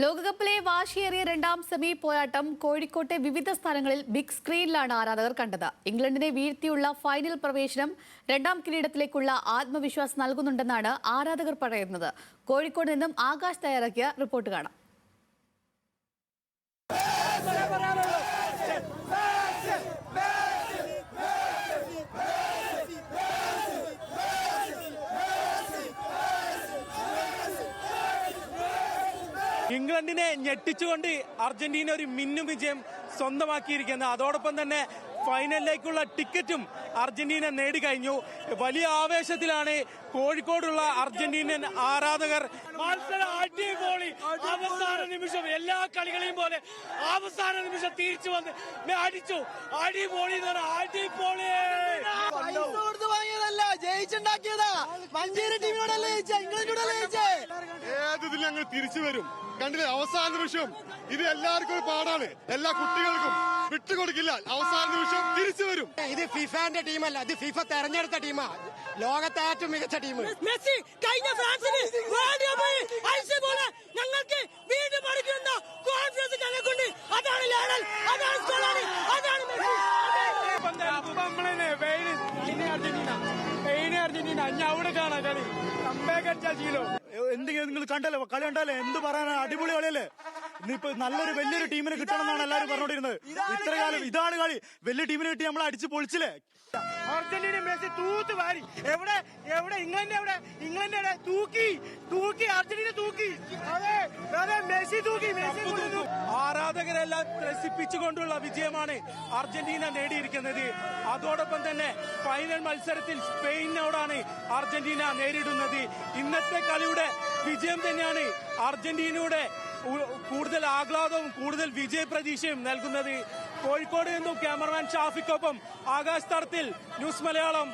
ലോകകപ്പിലെ വാശിയേറിയ രണ്ടാം സെമി പോരാട്ടം കോഴിക്കോട്ടെ വിവിധ സ്ഥലങ്ങളിൽ ബിഗ് സ്ക്രീനിലാണ് ആരാധകർ കണ്ടത്. ഇംഗ്ലണ്ടിനെ വീഴ്ത്തിയുള്ള ഫൈനൽ പ്രവേശനം രണ്ടാം കിരീടത്തിലേക്കുള്ള ആത്മവിശ്വാസം നൽകുന്നുണ്ടെന്നാണ് ആരാധകർ പറയുന്നത്. കോഴിക്കോട് നിന്നും ആകാശ് തയ്യാറാക്കിയ റിപ്പോർട്ട് കാണാം. ഇംഗ്ലണ്ടിനെ ഞെട്ടിച്ചുകൊണ്ട് അർജന്റീന ഒരു മിന്നും വിജയം സ്വന്തമാക്കിയിരിക്കുന്നത്. അതോടൊപ്പം തന്നെ ഫൈനലിലേക്കുള്ള ടിക്കറ്റും അർജന്റീന നേടിക്കഴിഞ്ഞു. വലിയ ആവേശത്തിലാണ് കോഴിക്കോടുള്ള അർജന്റീനൻ ആരാധകർ. മത്സരം അടിപൊളി, അവസാന നിമിഷം എല്ലാ കളികളെയും പോലെ അവസാന നിമിഷം തിരിച്ചു വന്ന് അടിച്ചു. അടിപൊളി അടിപൊളി, ജയിച്ചുണ്ടാക്കിയതാ. മഞ്ചേരി ടീമിനോടല്ലേ ജയിച്ചേ, ഇംഗ്ലണ്ടിനോടല്ലേ ജയിച്ചേ. ഏതിൽ ഞങ്ങൾ തിരിച്ചു വരും. കണ്ടില്ലേ അവസാന നിമിഷം, ഇത് എല്ലാവർക്കും ഒരു പാടാണ്. എല്ലാ കുട്ടികൾക്കും വിട്ടുകൊടുക്കില്ല. അവസാന നിമിഷം തിരിച്ചു വരും. ഇത് ഫിഫാന്റെ ടീമല്ല, ഇത് ഫിഫ തെരഞ്ഞെടുത്ത ടീമാ. ലോകത്തെ ഏറ്റവും മികച്ച ടീം മെസ്സി. കഴിഞ്ഞ ഫ്രാൻസിന് വേൾഡ് കപ്പിൽ ഐസ് പോലെ ഞങ്ങൾക്ക് വീണ്ടും പഠിക്കുന്ന കോൺഫിഡൻസ് ഞങ്ങൾക്കുണ്ട്. അതാണ് ലയണൽ, അതാണ് സ്കോളാനി, അതാണ് മെസ്സി. അർജന്റീന ഞാൻ അവിടെ കാണാം കളി. എന്തെങ്കിലും നിങ്ങൾ കണ്ടല്ലോ, കളി കണ്ടല്ലേ, എന്ത് പറയാനാ, അടിപൊളി കളിയല്ലേ. ഇന്നിപ്പോ നല്ലൊരു വലിയൊരു ടീമിനെ കിട്ടണം എന്നാണ് എല്ലാവരും പറഞ്ഞോണ്ടിരുന്നത്. ഇത്ര കാലം ഇതാണ് കളി. വലിയ ടീമിനെ കിട്ടി നമ്മൾ അടിച്ച് പൊളിച്ചില്ലേ. അർജന്റീന മെസ്സി തൂത്ത് വാരി. എവിടെ എവിടെ ഇംഗ്ലണ്ട്, എവിടെ തൂക്കി അർജന്റീന തൂക്കി. അതെ മെസ്സി തൂക്കി. ആരാധകരെല്ലാം ത്രസിപ്പിച്ചുകൊണ്ടുള്ള വിജയമാണ് അർജന്റീന നേടിയിരിക്കുന്നത്. അതോടൊപ്പം തന്നെ ഫൈനൽ മത്സരത്തിൽ സ്പെയിനോടാണ് അർജന്റീന നേരിടുന്നത്. ഇന്നത്തെ കളിയുടെ വിജയം തന്നെയാണ് അർജന്റീനയുടെ കൂടുതൽ ആഹ്ലാദവും കൂടുതൽ വിജയപ്രതീക്ഷയും നൽകുന്നത്. കോഴിക്കോട് നിന്നും ക്യാമറമാൻ ഷാഫിക്കൊപ്പം ആകാശ് തടത്തിൽ, ന്യൂസ് മലയാളം.